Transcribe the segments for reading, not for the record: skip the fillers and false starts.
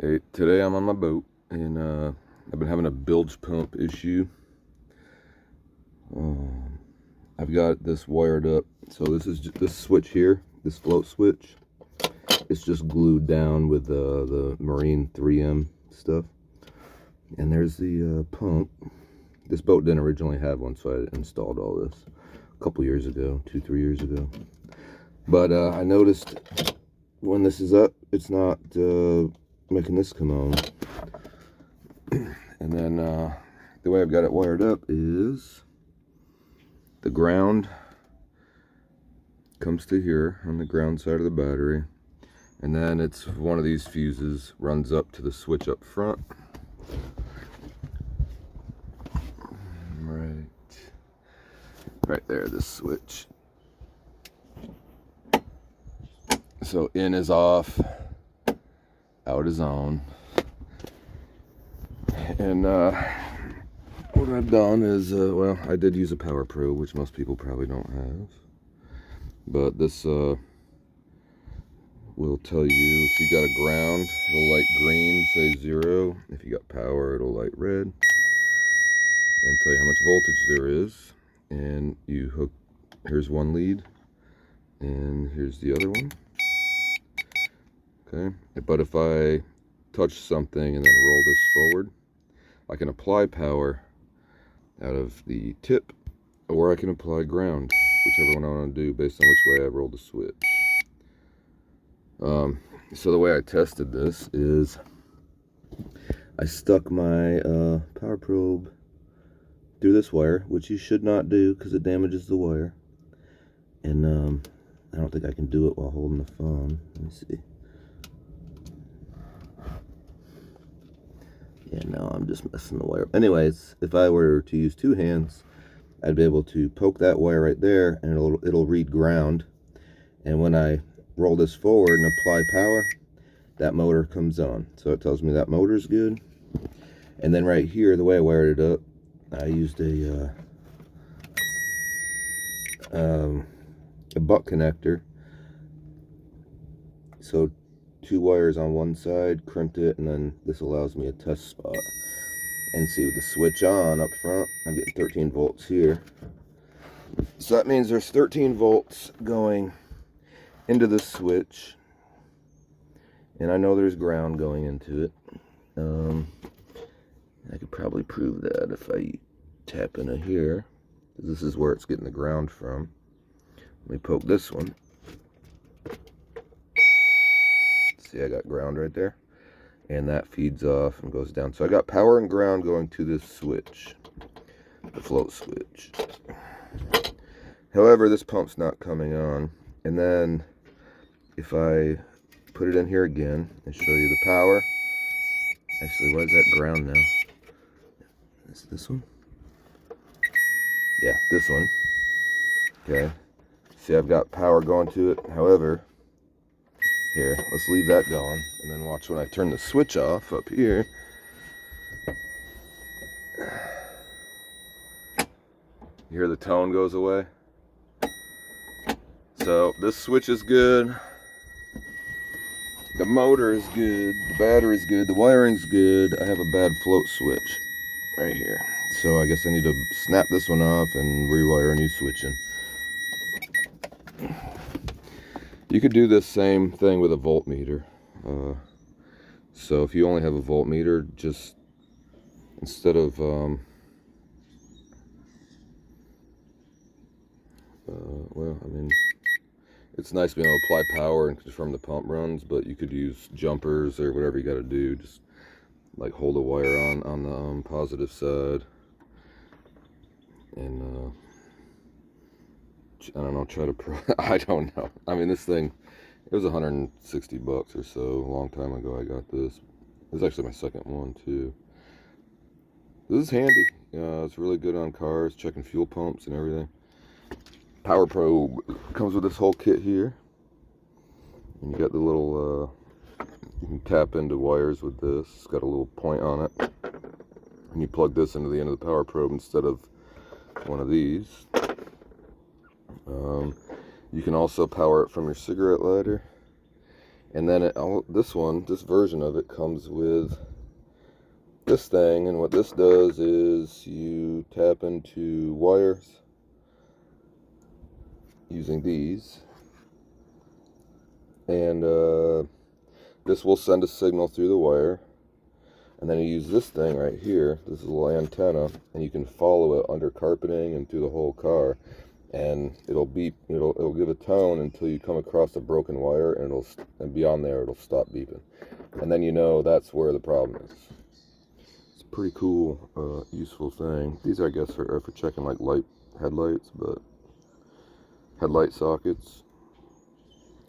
Hey, today I'm on my boat, and I've been having a bilge pump issue. I've got this wired up. So this is this switch here, this float switch. It's just glued down with the Marine 3M stuff. And there's the pump. This boat didn't originally have one, so I installed all this a couple years ago, 2-3 years ago. But I noticed when this is up, it's not making this come on. And then the way I've got it wired up is the ground comes to here on the ground side of the battery, and then it's one of these fuses runs up to the switch up front. Right there, this switch. So in is off, out is on. And what I've done is, well, I did use a power probe, which most people probably don't have. But this will tell you if you got a ground, it'll light green, say 0. If you got power, it'll light red. And tell you how much voltage there is. And you hook, here's one lead, and here's the other one. Okay, but if I touch something and then roll this forward, I can apply power out of the tip, or I can apply ground, whichever one I want to do based on which way I roll the switch. So the way I tested this is I stuck my power probe through this wire, which you should not do because it damages the wire. And I don't think I can do it while holding the phone. Let me see. Yeah, no, I'm just messing the wire. Anyways, if I were to use 2 hands, I'd be able to poke that wire right there, and it'll read ground. And when I roll this forward and apply power, that motor comes on. So it tells me that motor's good. And then right here, the way I wired it up, I used a butt connector. So 2 wires on one side, crimped it, and then this allows me a test spot. And see, with the switch on up front, I'm getting 13 volts here. So that means there's 13 volts going into the switch. And I know there's ground going into it. I could probably prove that if I tap into here. This is where it's getting the ground from. Let me poke this one. See, I got ground right there. And that feeds off and goes down. So I got power and ground going to this switch, the float switch. However, this pump's not coming on. And then if I put it in here again and show you the power. Actually, why is that ground now? Is it this one? Yeah, this one. Okay. See, I've got power going to it. However, here, let's leave that going, and then watch when I turn the switch off up here. You hear the tone goes away? So this switch is good. The motor is good. The battery's good. The wiring's good. I have a bad float switch right here. So I guess I need to snap this one off and rewire a new switch in. You could do this same thing with a voltmeter. So if you only have a voltmeter, just instead of well, I mean, it's nice being able to apply power and confirm the pump runs, but you could use jumpers or whatever you got to do. Just like hold a wire on the positive side, and I don't know, try to I don't know. I mean, this thing, it was 160 bucks or so. A long time ago I got this. It was actually my second one too. This is handy. It's really good on cars, checking fuel pumps and everything. Power probe comes with this whole kit here. And you got the little, you can tap into wires with this. It's got a little point on it. And you plug this into the end of the power probe instead of one of these. You can also power it from your cigarette lighter. And then this version of it comes with this thing, and what this does is you tap into wires using these, and this will send a signal through the wire, and then you use this thing right here. This is a little antenna, and you can follow it under carpeting and through the whole car, and it'll beep. It'll give a tone until you come across a broken wire, and beyond there it'll stop beeping, and then you know that's where the problem is. It's a pretty cool, useful thing. These, I guess, are for checking like headlights, but headlight sockets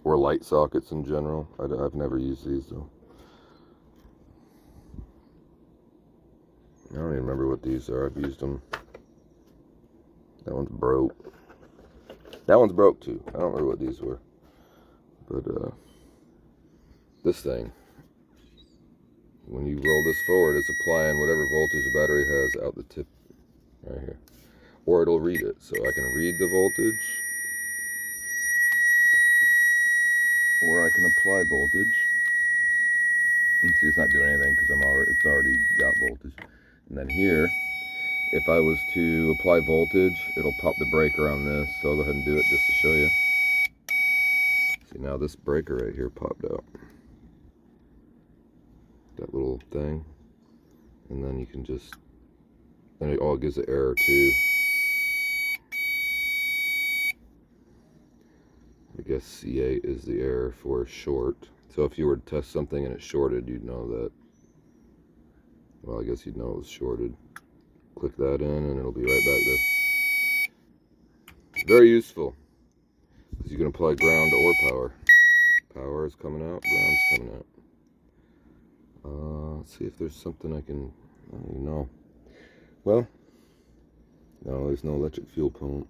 or light sockets in general. I've never used these though. I don't even remember what these are. I've used them. That one's broke. That one's broke too. I don't remember what these were. But this thing, when you roll this forward, it's applying whatever voltage the battery has out the tip right here. Or it'll read it. So I can read the voltage, or I can apply voltage. And see, it's not doing anything because it's already got voltage. And then here, if I was to apply voltage, it'll pop the breaker on this. So I'll go ahead and do it just to show you. See, now this breaker right here popped out. That little thing. And then you can just, and it gives an error too. I guess C8 is the error for short. So if you were to test something and it shorted, you'd know that. Well, I guess you'd know it was shorted. Click that in and it'll be right back there. Very useful, because you can apply ground or power. Power is coming out, ground's coming out. Let's see if there's something I don't even know. Well, no, there's no electric fuel pump.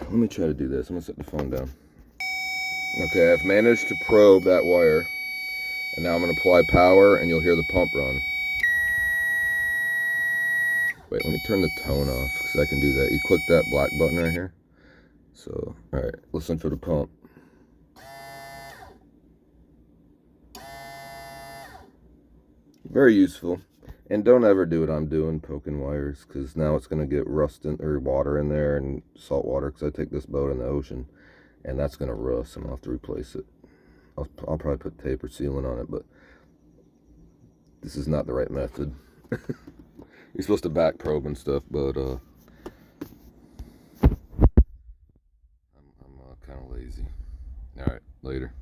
Let me try to do this. I'm gonna set the phone down. Okay, I've managed to probe that wire, and now I'm gonna apply power, and you'll hear the pump run. Wait, let me turn the tone off, because I can do that. You click that black button right here. So, alright, listen for the pump. Very useful. And don't ever do what I'm doing, poking wires, because now it's going to get rust or water in there and salt water, because I take this boat in the ocean, and that's going to rust, and I'll have to replace it. I'll probably put tape or sealant on it, but this is not the right method. You're supposed to back probe and stuff, but I'm kind of lazy. All right, later.